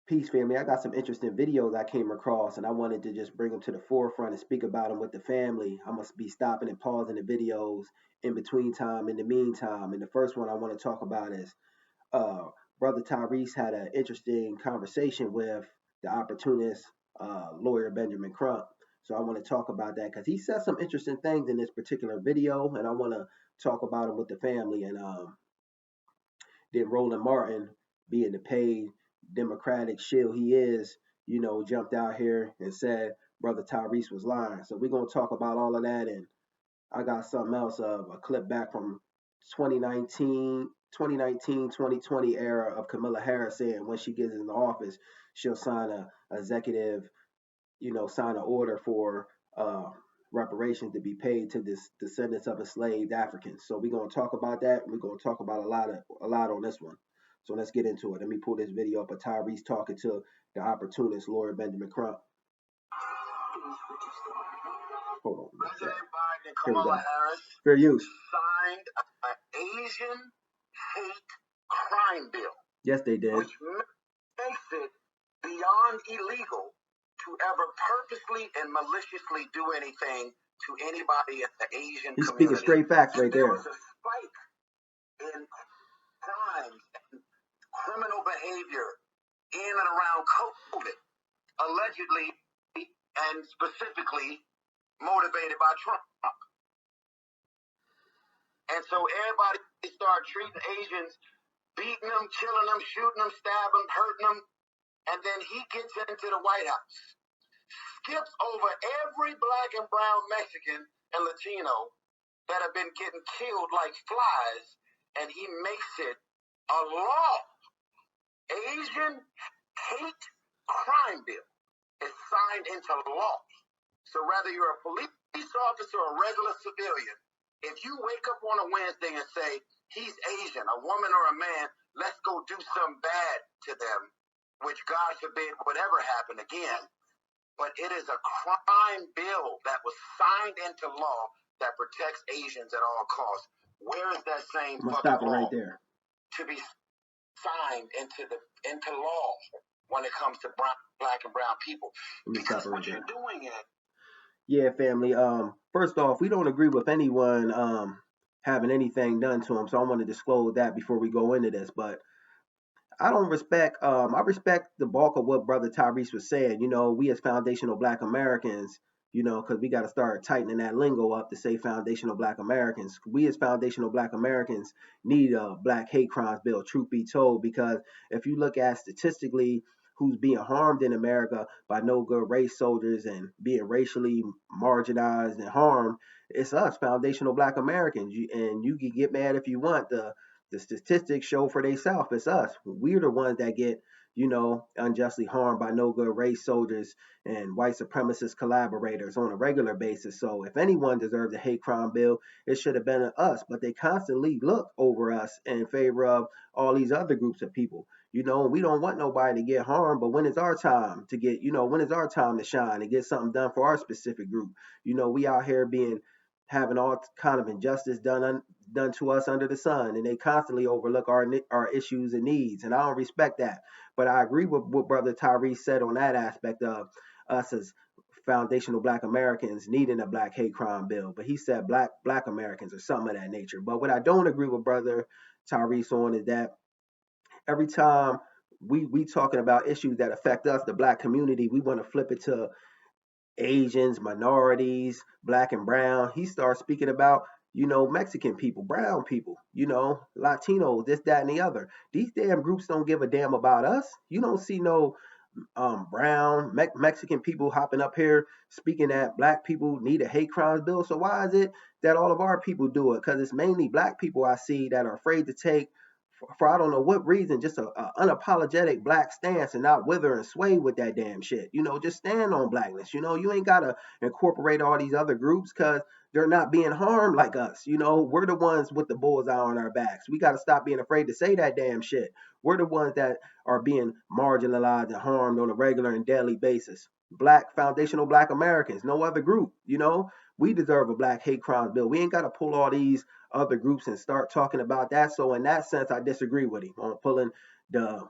Peace, family. I got some interesting videos I came across, and I wanted to just bring them to the forefront and speak about them with the family. I must be stopping and pausing the videos in between time, in the meantime. And the first one I want to talk about is uh, Brother Tyrese had an interesting conversation with the opportunist lawyer Benjamin Crump. So I want to talk about that because he said some interesting things in this particular video, and I want to talk about them with the family. And then Roland Martin, being the paid Democratic shill he is, jumped out here and said Brother Tyrese was lying. So we're gonna talk about all of that, and I got something else of a clip back from 2019, 2020 era of Kamala Harris saying when she gets in the office, she'll sign a executive, sign an order for reparations to be paid to this descendants of enslaved Africans. So we're gonna talk about that. We're gonna talk about a lot on this one. So let's get into it. Let me pull this video up of Tyrese talking to the opportunist lawyer Benjamin Crump. Hold on. President Biden and Kamala Harris Fair use. signed an Asian hate crime bill. Yes, they did. Which makes it beyond illegal to ever purposely and maliciously do anything to anybody in the Asian He's community. Speaking straight facts right there. There was a spike in crimes and criminal behavior in and around COVID, allegedly and specifically motivated by Trump. And so everybody started treating Asians, beating them, killing them, shooting them, stabbing them, hurting them. And then he gets into the White House, skips over every black and brown Mexican and Latino that have been getting killed like flies, and he makes it a law. Asian hate crime bill is signed into law. So whether you're a police officer or a regular civilian, if you wake up on a Wednesday and say, he's Asian, a woman or a man, let's go do something bad to them, which God forbid would ever happen again. But it is a crime bill that was signed into law that protects Asians at all costs. Where is that same fucking law right there to be signed into law when it comes to black and brown people? Because what you're doing is, yeah, family. First off, we don't agree with anyone having anything done to them, so I want to disclose that before we go into this. But I don't respect. I respect the bulk of what Brother Tyrese was saying. We as foundational Black Americans, because we got to start tightening that lingo up to say foundational Black Americans. We as foundational Black Americans need a Black hate crimes bill, truth be told, because if you look at statistically who's being harmed in America by no good race soldiers and being racially marginalized and harmed, it's us, foundational Black Americans. And you can get mad if you want. The statistics show for themselves. It's us. We're the ones that get, unjustly harmed by no good race soldiers and white supremacist collaborators on a regular basis. So if anyone deserves a hate crime bill, it should have been us. But they constantly look over us in favor of all these other groups of people. We don't want nobody to get harmed, but when is our time to get, when is our time to shine and get something done for our specific group? We out here having all kind of injustice done to us under the sun, and they constantly overlook our issues and needs, and I don't respect that. But I agree with what Brother Tyrese said on that aspect of us as foundational Black Americans needing a Black hate crime bill. But he said Black Americans or something of that nature. But what I don't agree with Brother Tyrese on is that every time we talking about issues that affect us, the Black community, we want to flip it to Asians, minorities, Black and brown. He starts speaking about, Mexican people, brown people, Latinos, this, that, and the other. These damn groups don't give a damn about us. You don't see no brown, Mexican people hopping up here speaking that Black people need a hate crimes bill. So why is it that all of our people do it? Because it's mainly Black people I see that are afraid to take, for I don't know what reason, just a unapologetic Black stance and not wither and sway with that damn shit. Just stand on Blackness. You ain't got to incorporate all these other groups because they're not being harmed like us. We're the ones with the bullseye on our backs. We got to stop being afraid to say that damn shit. We're the ones that are being marginalized and harmed on a regular and daily basis. Black, foundational Black Americans, no other group. We deserve a Black hate crimes bill. We ain't got to pull all these other groups and start talking about that. So in that sense, I disagree with him on pulling the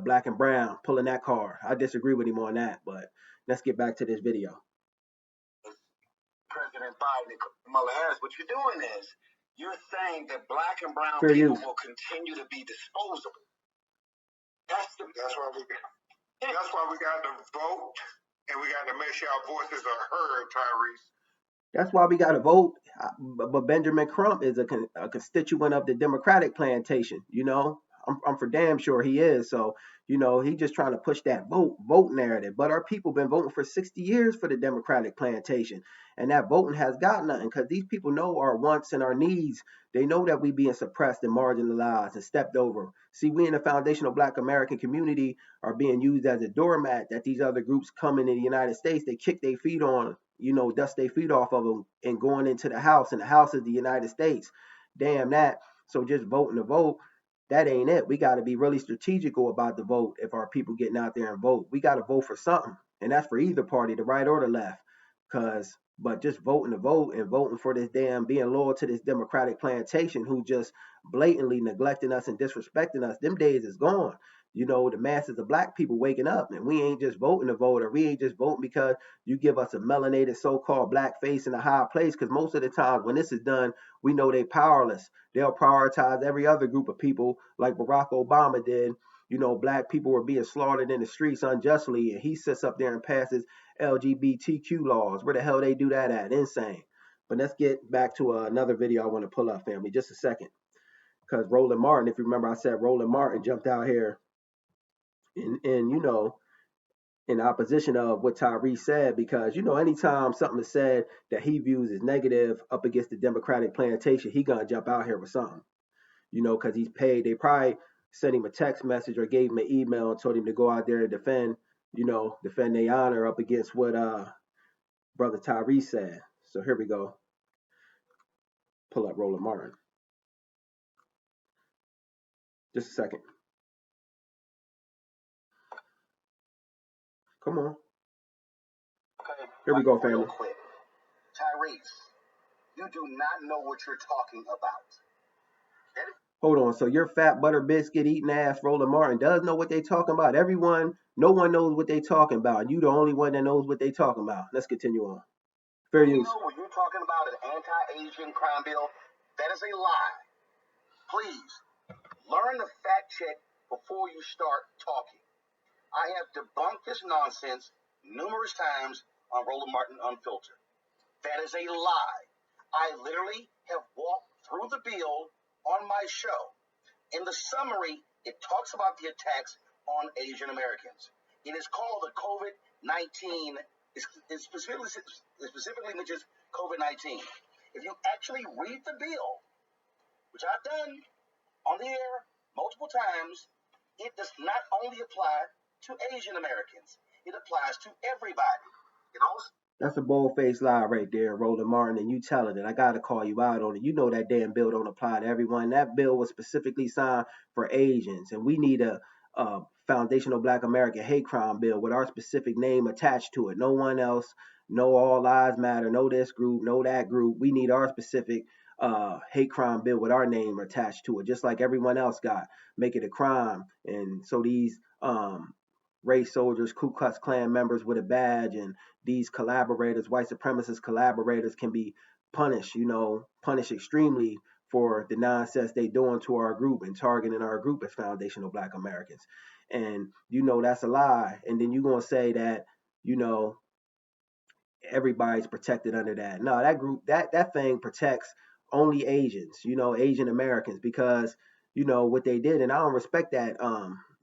black and brown pulling that card. I disagree with him on that, but let's get back to this video. President Biden and Kamala Harris, what you're doing is you're saying that black and brown Fair people use. will continue to be disposable. That's why we got to vote, and we got to make sure our voices are heard, Tyrese. That's why we got to vote. But Benjamin Crump is a constituent of the Democratic plantation. You know, I'm for damn sure he is. So, you know, he just trying to push that vote narrative. But our people been voting for 60 years for the Democratic plantation, and that voting has got nothing because these people know our wants and our needs. They know that we being suppressed and marginalized and stepped over. See, we in the foundational Black American community are being used as a doormat that these other groups coming in the United States, they kick their feet on, you know, dust their feet off of them and going into the house, and the house is the United States. Damn that. So just voting to vote, that ain't it. We got to be really strategical about the vote. If our people getting out there and vote, we got to vote for something, and that's for either party, the right or the left. But just voting to vote and voting for this damn being loyal to this Democratic plantation who just blatantly neglecting us and disrespecting us, them days is gone. You know, the masses of black people waking up, and we ain't just voting to vote, or we ain't just voting because you give us a melanated so-called black face in a high place, because most of the time when this is done, we know they powerless. They'll prioritize every other group of people like Barack Obama did. You know, black people were being slaughtered in the streets unjustly, and he sits up there and passes LGBTQ laws. Where the hell they do that at? Insane. But let's get back to another video I want to pull up, family. Just a second. Because Roland Martin, if you remember, I said Roland Martin jumped out here and you know, in opposition of what Tyrese said, because, you know, anytime something is said that he views as negative up against the Democratic plantation, he gonna jump out here with something, you know, because he's paid. They probably sent him a text message or gave him an email and told him to go out there and defend, you know, defend their honor up against what brother Tyrese said. So here we go. Pull up Roland Martin. Just a second. Come on. Okay, here we go, family. Real quick. Tyrese, you do not know what you're talking about. Hold on. So your fat butter biscuit eating ass Roland Martin does know what they talking about. No one knows what they talking about. You the only one that knows what they talking about. Let's continue on. Fair use. When you're talking about an anti-Asian crime bill, that is a lie. Please, learn to fact check before you start talking. I have debunked this nonsense numerous times on Roland Martin Unfiltered. That is a lie. I literally have walked through the bill on my show. In the summary, it talks about the attacks on Asian Americans. It is called the COVID-19. It specifically mentions COVID-19. If you actually read the bill, which I've done on the air multiple times, it does not only apply to Asian Americans. It applies to everybody. It also That's a bold-faced lie right there, Roland Martin, and you telling it. I got to call you out on it. You know that damn bill don't apply to everyone. That bill was specifically signed for Asians, and we need a foundational Black American hate crime bill with our specific name attached to it. No one else. No all lives matter. No this group. No that group. We need our specific hate crime bill with our name attached to it, just like everyone else got. Make it a crime, and so these race soldiers, Ku Klux Klan members with a badge, and these collaborators, white supremacist collaborators, can be punished, you know, punished extremely for the nonsense they doing to our group and targeting our group as foundational Black Americans. And you know that's a lie. And then you're gonna say that, you know, everybody's protected under that. No, that group, that thing protects only Asians, you know, Asian Americans, because you know what they did, and I don't respect that.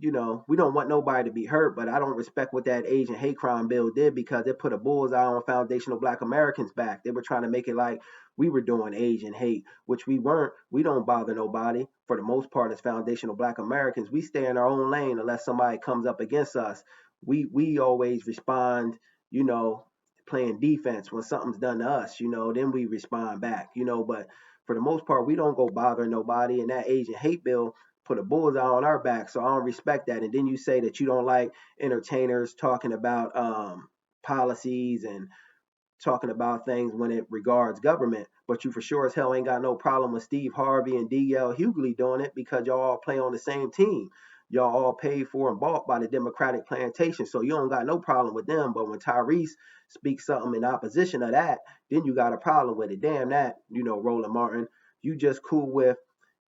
You know, we don't want nobody to be hurt, but I don't respect what that Asian hate crime bill did, because it put a bullseye on foundational Black Americans' back. They were trying to make it like we were doing Asian hate, which we weren't. We don't bother nobody for the most part as foundational Black Americans. We stay in our own lane unless somebody comes up against us. We always respond, you know, playing defense. When something's done to us, you know, then we respond back, you know. But for the most part, we don't go bother nobody. And that Asian hate bill put a bullseye on our back. So I don't respect that. And then you say that you don't like entertainers talking about policies and talking about things when it regards government. but you for sure as hell ain't got no problem with Steve Harvey and D.L. Hughley doing it because y'all all play on the same team. Y'all all paid for and bought by the Democratic plantation, so you don't got no problem with them. But when Tyrese speaks something in opposition of that, then you got a problem with it. Damn that, Roland Martin. You just cool with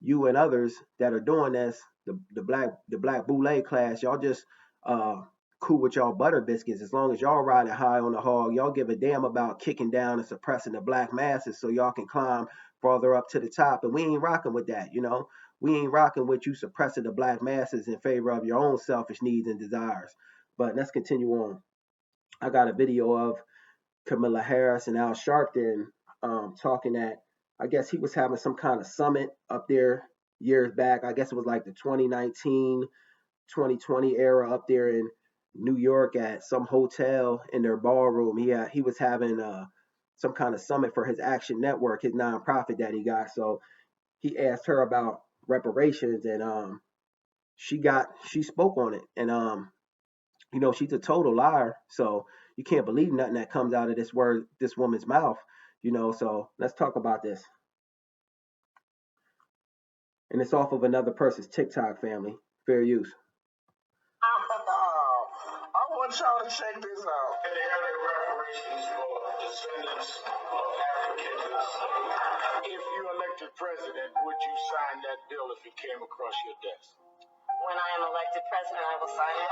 you and others that are doing this, the black boule class. Y'all just uh cool with y'all butter biscuits as long as y'all riding high on the hog. Y'all give a damn about kicking down and suppressing the black masses so y'all can climb farther up to the top. And we ain't rocking with that. We ain't rocking with you suppressing the black masses in favor of your own selfish needs and desires. But let's continue on. I got a video of Kamala Harris and Al Sharpton talking at, I guess he was having some kind of summit up there years back. I guess it was like the 2019, 2020 era up there in New York at some hotel in their ballroom. He was having some kind of summit for his Action Network, his nonprofit that he got. So he asked her about reparations, and she spoke on it, and she's a total liar. So you can't believe nothing that comes out of this woman's mouth. So let's talk about this. And it's off of another person's TikTok, family. Fair use. I want y'all to check this out. And they have their reparations for descendants of Africans. If you elected president, would you sign that bill if it came across your desk? When I am elected president, I will sign it.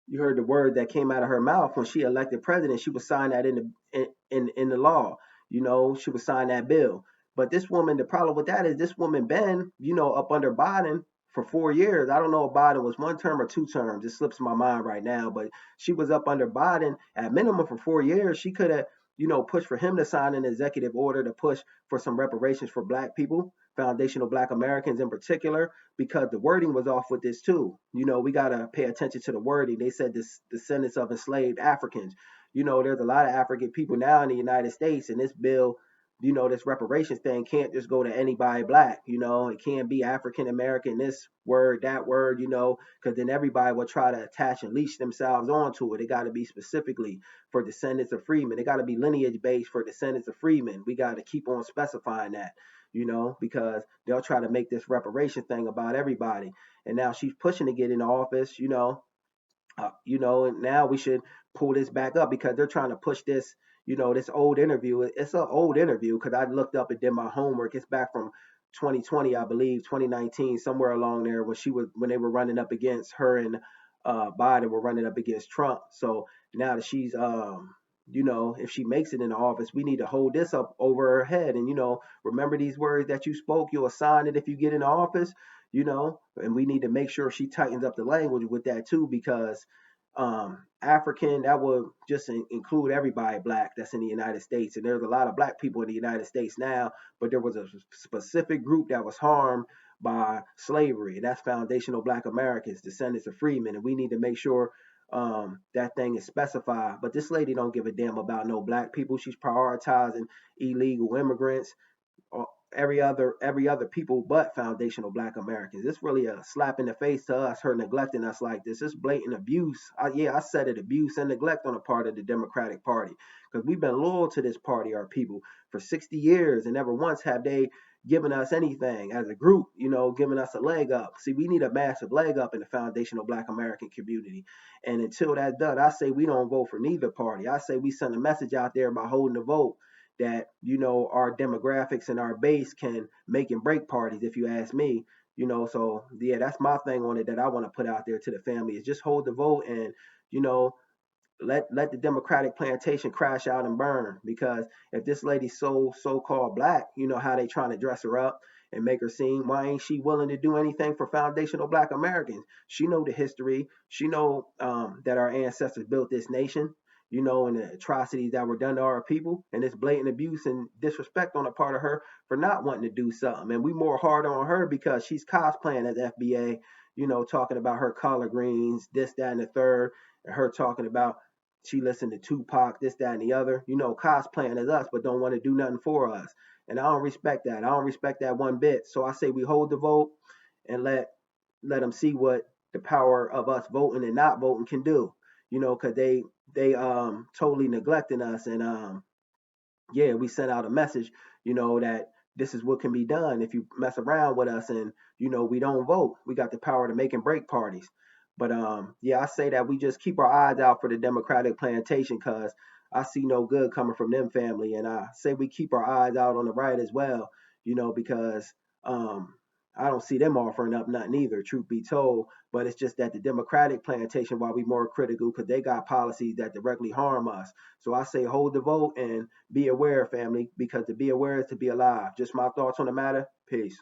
You heard the word that came out of her mouth when she elected president. She would sign that in the law. She would sign that bill. But this woman, the problem with that is this woman been, up under Biden for 4 years. I don't know if Biden was one term or two terms. It slips my mind right now. But she was up under Biden at minimum for 4 years. She could have, pushed for him to sign an executive order to push for some reparations for black people, foundational black Americans in particular, because the wording was off with this too. We got to pay attention to the wording. They said this descendants of enslaved Africans. There's a lot of African people now in the United States, and this bill, this reparations thing can't just go to anybody black. It can't be African American, this word, that word, because then everybody will try to attach and leash themselves onto it. It got to be specifically for descendants of freemen. It got to be lineage based for descendants of freemen. We got to keep on specifying that, because they'll try to make this reparation thing about everybody. And now she's pushing to get in office, and now we should pull this back up because they're trying to push this, this old interview. It's an old interview because I looked up and did my homework. It's back from 2020, I believe, 2019, somewhere along there when they were running up against her and Biden were running up against Trump. So now that she's if she makes it in the office, we need to hold this up over her head. And, remember these words that you spoke, you'll sign it if you get in the office, and we need to make sure she tightens up the language with that too, because African, that would just include everybody black that's in the United States. And there's a lot of black people in the United States now, but there was a specific group that was harmed by slavery, and that's foundational black Americans, descendants of freemen. And we need to make sure that thing is specified. But this lady don't give a damn about no black people. She's prioritizing illegal immigrants, every other people but foundational black Americans. It's really a slap in the face to us, her neglecting us like this. It's blatant abuse. I said it, abuse and neglect on the part of the Democratic Party, because we've been loyal to this party, our people, for 60 years, and never once have they given us anything as a group, giving us a leg up. See, we need a massive leg up in the foundational black American community. And until that's done, I say we don't vote for neither party. I say we send a message out there by holding the vote that our demographics and our base can make and break parties, if you ask me. So yeah, that's my thing on it that I want to put out there to the family, is just hold the vote and let the Democratic plantation crash out and burn. Because if this lady's so-called black, how they trying to dress her up and make her seem, why ain't she willing to do anything for foundational black Americans? She know the history. She know that our ancestors built this nation, and the atrocities that were done to our people, and this blatant abuse and disrespect on the part of her for not wanting to do something. And we more hard on her because she's cosplaying as FBA, talking about her collard greens, this, that, and the third, and her talking about she listened to Tupac, this, that, and the other, cosplaying as us, but don't want to do nothing for us. And I don't respect that. I don't respect that one bit. So I say we hold the vote and let them see what the power of us voting and not voting can do. Because they totally neglecting us, and yeah, we sent out a message, that this is what can be done if you mess around with us and, we don't vote. We got the power to make and break parties. But yeah, I say that we just keep our eyes out for the Democratic plantation because I see no good coming from them family. And I say we keep our eyes out on the right as well, because um, I don't see them offering up nothing either, truth be told. But it's just that the Democratic plantation, while we more critical, because they got policies that directly harm us. So I say hold the vote and be aware, family, because to be aware is to be alive. Just my thoughts on the matter. Peace.